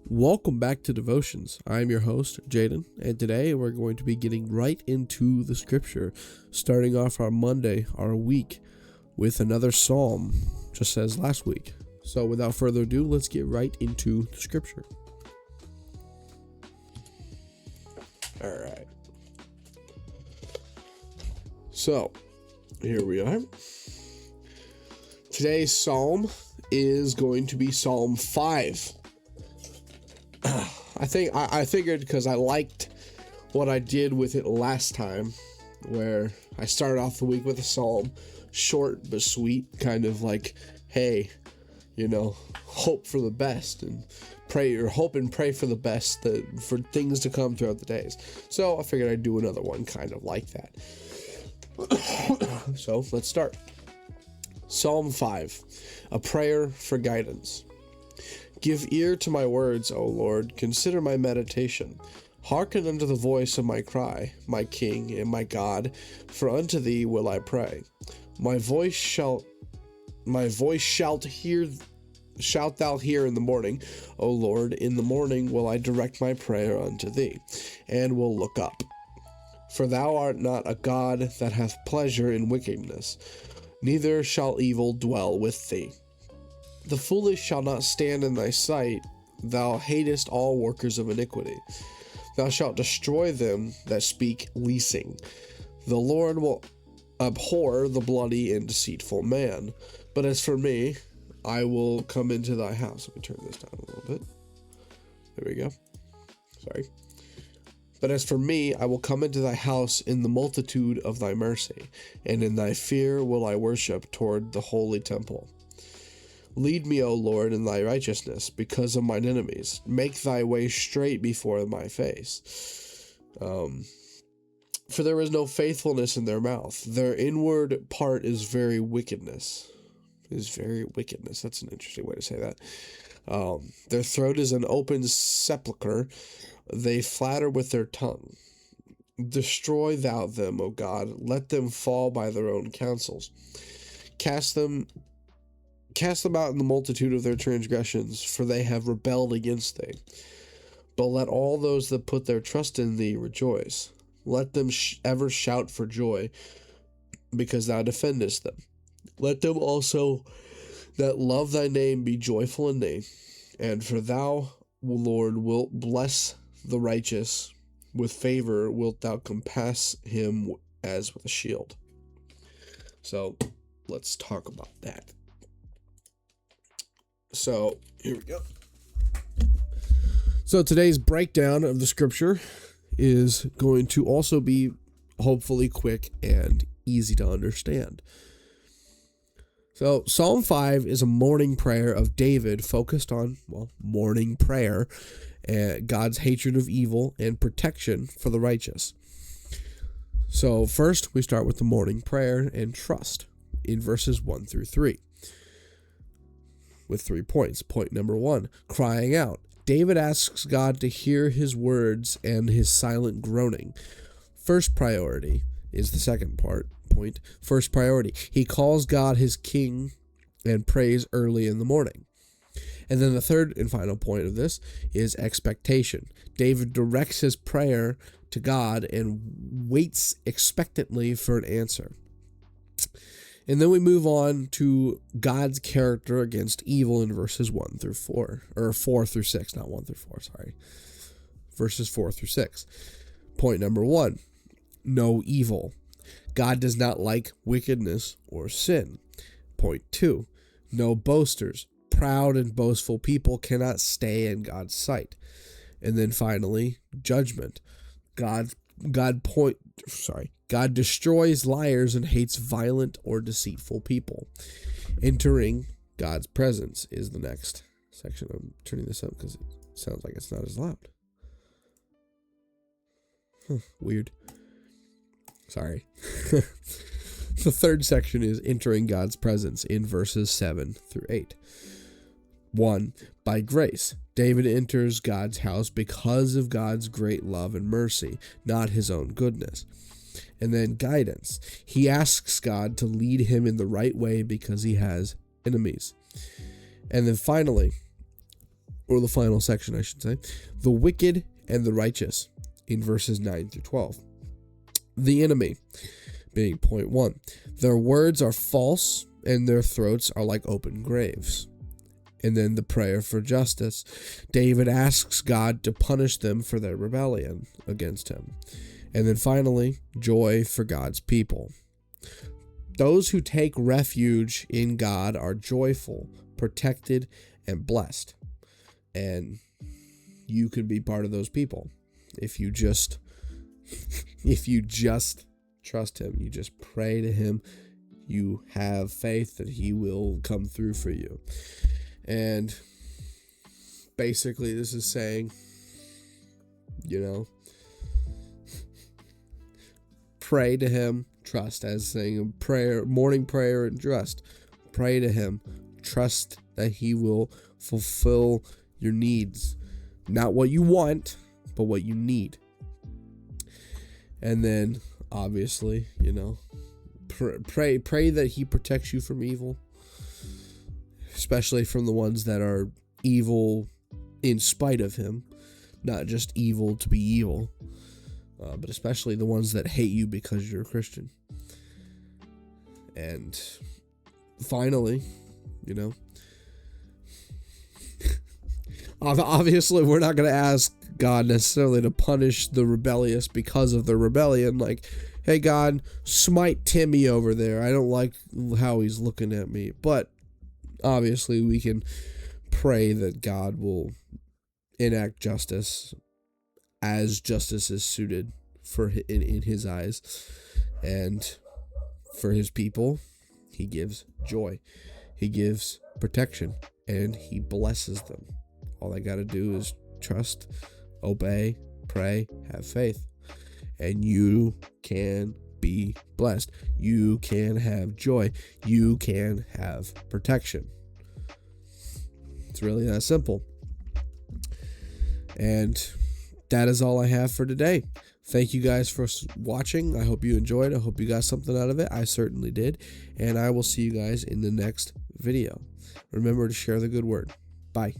Welcome back to Devotions. I'm your host, Jaden, and today we're going to be getting right into the scripture, starting off our Monday, our week, with another psalm, just as last week. So without further ado, let's get right into the scripture. All right. So, here we are. Today's psalm is going to be Psalm 5. I figured because I liked what I did with it last time, where I started off the week with a psalm, short but sweet, kind of like, hey, hope for the best and hope and pray for the best, for things to come throughout the days. So I figured I'd do another one kind of like that. So let's start. Psalm 5, a prayer for guidance. Give ear to my words, O Lord, consider my meditation. Hearken unto the voice of my cry, my King and my God, for unto thee will I pray. My voice shalt shalt thou hear in the morning, O Lord, in the morning will I direct my prayer unto thee, and will look up. For thou art not a God that hath pleasure in wickedness, neither shall evil dwell with thee. The foolish shall not stand in thy sight. Thou hatest all workers of iniquity. Thou shalt destroy them that speak leasing. The Lord will abhor the bloody and deceitful man. But as for me, I will come into thy house. Let me turn this down a little bit. There we go. Sorry. But as for me, I will come into thy house in the multitude of thy mercy, and in thy fear will I worship toward the holy temple. Lead me, O Lord, in thy righteousness, because of mine enemies. Make thy way straight before my face. For there is no faithfulness in their mouth. Their inward part is very wickedness. That's an interesting way to say that. Their throat is an open sepulchre. They flatter with their tongue. Destroy thou them, O God. Let them fall by their own counsels. Cast them out in the multitude of their transgressions, for they have rebelled against thee. But let all those that put their trust in thee rejoice. Let them ever shout for joy, because thou defendest them. Let them also that love thy name be joyful in thee. And for thou, Lord, wilt bless the righteous. With favor wilt thou compass him as with a shield. So let's talk about that. So here we go. So today's breakdown of the scripture is going to also be hopefully quick and easy to understand. So Psalm 5 is a morning prayer of David focused on, morning prayer, God's hatred of evil and protection for the righteous. So first we start with the morning prayer and trust in verses 1 through 3. With 3 points. Point number 1, crying out. David asks God to hear his words and his silent groaning. First priority is the second point. First priority. He calls God his king and prays early in the morning. And then the third and final point of this is expectation. David directs his prayer to God and waits expectantly for an answer. And then we move on to God's character against evil in verses 1 through 4, or 4 through 6, not 1 through 4, sorry. Verses 4 through 6. Point number 1, no evil. God does not like wickedness or sin. Point 2, no boasters. Proud and boastful people cannot stay in God's sight. And then finally, judgment. God destroys liars and hates violent or deceitful people. Entering God's presence is the next section. I'm turning this up because it sounds like it's not as loud. Weird. Sorry. The third section is entering God's presence in verses 7 through 8. 1. By grace. David enters God's house because of God's great love and mercy, not his own goodness. And then guidance. He asks God to lead him in the right way because he has enemies. And then finally, or the final section, I should say, the wicked and the righteous in verses 9 through 12. The enemy being point 1. Their words are false and their throats are like open graves. And then the prayer for justice. David asks God to punish them for their rebellion against him. And then finally, joy for God's people. Those who take refuge in God are joyful, protected, and blessed. And you could be part of those people if you just trust him, you just pray to him, you have faith that he will come through for you. And basically this is saying, pray to him, trust, as saying a prayer, morning prayer and trust. Pray to him, trust that he will fulfill your needs. Not what you want, but what you need. And then, obviously, pray that he protects you from evil, especially from the ones that are evil in spite of him, not just evil to be evil, but especially the ones that hate you because you're a Christian. And finally, obviously we're not going to ask God necessarily to punish the rebellious because of their rebellion. Like, hey God, smite Timmy over there. I don't like how he's looking at me. But obviously we can pray that God will enact justice as justice is suited for in his eyes. And for his people, he gives joy. He gives protection. And he blesses them. All I got to do is trust, obey, pray, have faith. And you can be blessed. You can have joy. You can have protection. It's really that simple. And that is all I have for today. Thank you guys for watching. I hope you enjoyed. I hope you got something out of it. I certainly did. And I will see you guys in the next video. Remember to share the good word. Bye.